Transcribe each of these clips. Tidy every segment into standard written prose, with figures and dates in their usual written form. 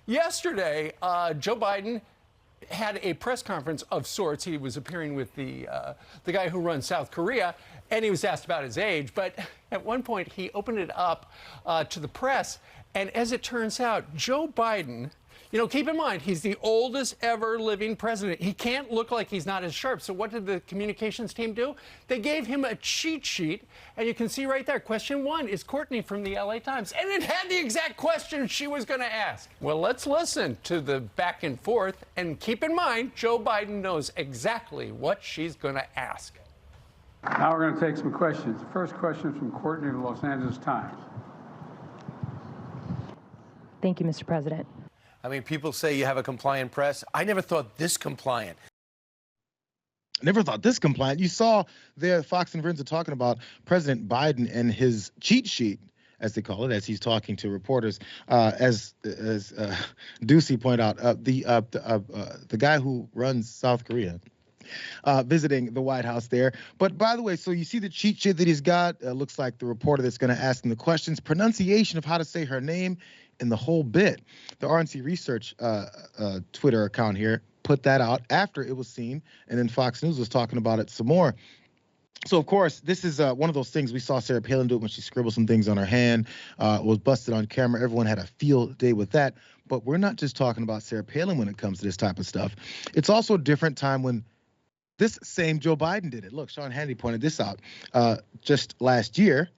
Yesterday, Joe Biden had a press conference of sorts. He was appearing with the guy who runs South Korea, and he was asked about his age. But at one point, he opened it up to the press. And as it turns out, Joe Biden, keep in mind, he's the oldest ever living president. He can't look like he's not as sharp. So what did the communications team do? They gave him a cheat sheet. And you can see right there, question 1 is Courtney from the LA Times. And it had the exact question she was going to ask. Well, let's listen to the back and forth. And keep in mind, Joe Biden knows exactly what she's going to ask. Now we're going to take some questions. The first question is from Courtney of the Los Angeles Times. Thank you, Mr. President. I mean, people say you have a compliant press. I never thought this compliant. Never thought this compliant. You saw there Fox and Friends are talking about President Biden and his cheat sheet, as they call it, as he's talking to reporters. As Ducey pointed out, the guy who runs South Korea, visiting the White House there. But by the way, so you see the cheat sheet that he's got. Looks like the reporter that's going to ask him the questions, pronunciation of how to say her name, and the whole bit. The RNC Research Twitter account here put that out after it was seen, and then Fox News was talking about it some more. So, of course, this is one of those things. We saw Sarah Palin do it when she scribbled some things on her hand. Was busted on camera. Everyone had a field day with that. But we're not just talking about Sarah Palin when it comes to this type of stuff. It's also a different time when this same Joe Biden did it. Look, Sean Hannity pointed this out just last year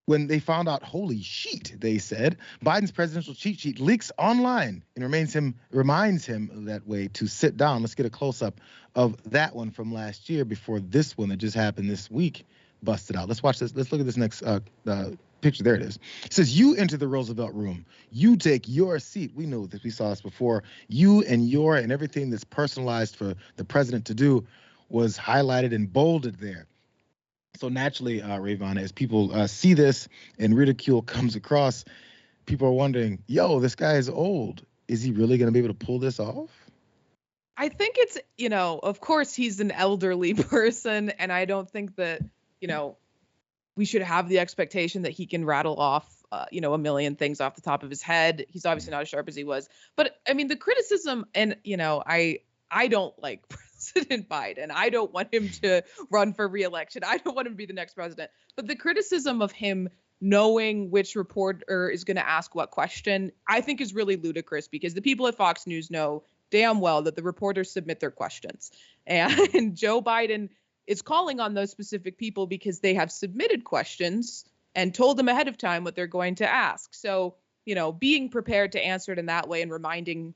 when they found out, holy shit, they said, Biden's presidential cheat sheet leaks online and reminds him that way to sit down. Let's get a close-up of that one from last year before this one that just happened this week busted out. Let's watch this. Let's look at this next picture. There it is. It says, you enter the Roosevelt room. You take your seat. We know this. We saw this before. You and your and everything that's personalized for the president to do was highlighted and bolded there. So naturally, Rayvon, as people see this and ridicule comes across, people are wondering, this guy is old. Is he really going to be able to pull this off? I think it's, of course he's an elderly person, and I don't think that, we should have the expectation that he can rattle off, a million things off the top of his head. He's obviously not as sharp as he was. But, I mean, the criticism, and, I don't like President Biden. I don't want him to run for re-election. I don't want him to be the next president. But the criticism of him knowing which reporter is going to ask what question, I think is really ludicrous, because the people at Fox News know damn well that the reporters submit their questions. And Joe Biden is calling on those specific people because they have submitted questions and told them ahead of time what they're going to ask. So, being prepared to answer it in that way and reminding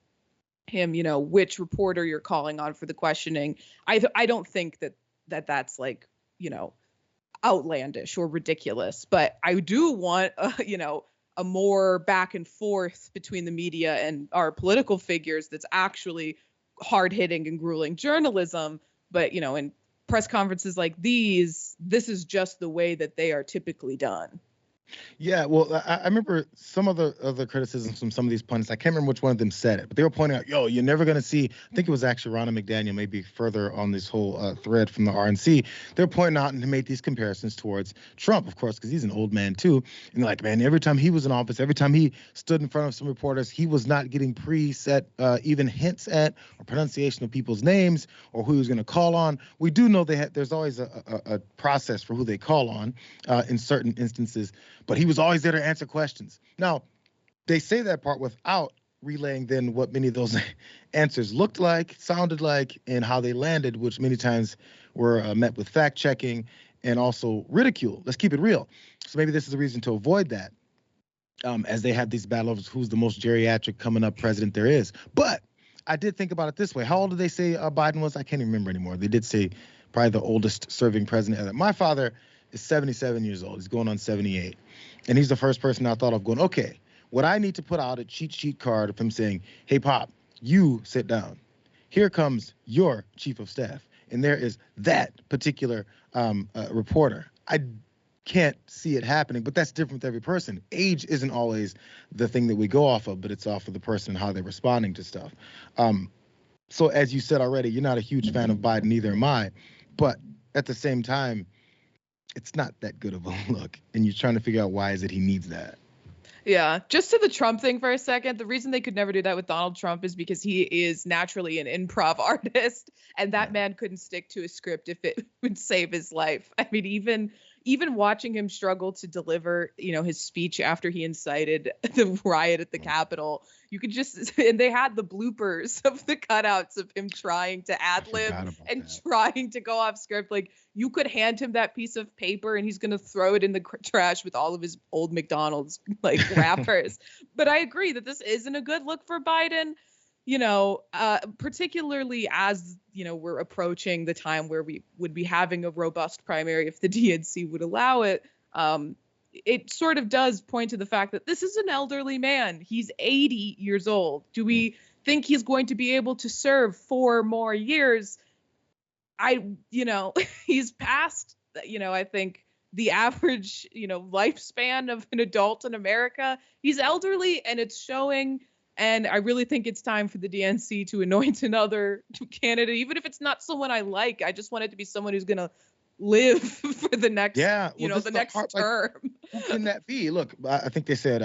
him, which reporter you're calling on for the questioning. I don't think that's like, outlandish or ridiculous, but I do want, a more back and forth between the media and our political figures that's actually hard hitting and grueling journalism. But, in press conferences like these, this is just the way that they are typically done. Yeah, well, I remember some of the criticisms from some of these pundits. I can't remember which one of them said it, but they were pointing out, you're never going to see, I think it was actually Ronna McDaniel, maybe further on this whole thread from the RNC. They're pointing out and to make these comparisons towards Trump, of course, because he's an old man too. And they're like, man, every time he was in office, every time he stood in front of some reporters, he was not getting preset even hints at or pronunciation of people's names or who he was going to call on. We do know there's always a process for who they call on in certain instances. But he was always there to answer questions. Now, they say that part without relaying then what many of those answers looked like, sounded like, and how they landed, which many times were met with fact-checking and also ridicule. Let's keep it real. So maybe this is a reason to avoid that as they have these battles of who's the most geriatric coming up president there is. But I did think about it this way. How old did they say Biden was? I can't even remember anymore. They did say probably the oldest serving president ever. My father is 77 years old. He's going on 78. And he's the first person I thought of going, okay, what I need to put out a cheat sheet card of him saying, hey, Pop, you sit down. Here comes your chief of staff. And there is that particular reporter. I can't see it happening, but that's different with every person. Age isn't always the thing that we go off of, but it's off of the person and how they're responding to stuff. So as you said already, you're not a huge fan of Biden, neither am I. But at the same time, it's not that good of a look. And you're trying to figure out why is it he needs that. Yeah, just to the Trump thing for a second. The reason they could never do that with Donald Trump is because he is naturally an improv artist, and that man couldn't stick to a script if it would save his life. I mean, even watching him struggle to deliver, his speech after he incited the riot at the Capitol, you could just, and they had the bloopers of the cutouts of him trying to ad lib and trying to go off script. Like, you could hand him that piece of paper and he's going to throw it in the trash with all of his old McDonald's wrappers. But I agree that this isn't a good look for Biden, particularly as, we're approaching the time where we would be having a robust primary if the DNC would allow it. It sort of does point to the fact that this is an elderly man. He's 80 years old. Do we think he's going to be able to serve 4 more years? He's past, I think the average, lifespan of an adult in America. He's elderly and it's showing. And I really think it's time for the DNC to anoint another candidate, even if it's not someone I like. I just want it to be someone who's going to live for the next, the next term. Who can that be? Look, I think they said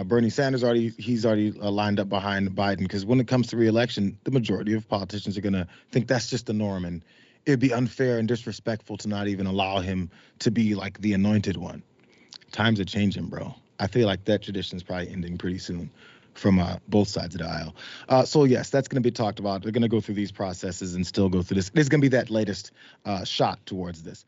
Bernie Sanders he's already lined up behind Biden, because when it comes to re-election, the majority of politicians are going to think that's just the norm, and it'd be unfair and disrespectful to not even allow him to be like the anointed one. Times are changing, bro. I feel like that tradition is probably ending pretty soon from both sides of the aisle. So yes, that's going to be talked about. They're going to go through these processes and still go through this. There's going to be that latest shot towards this.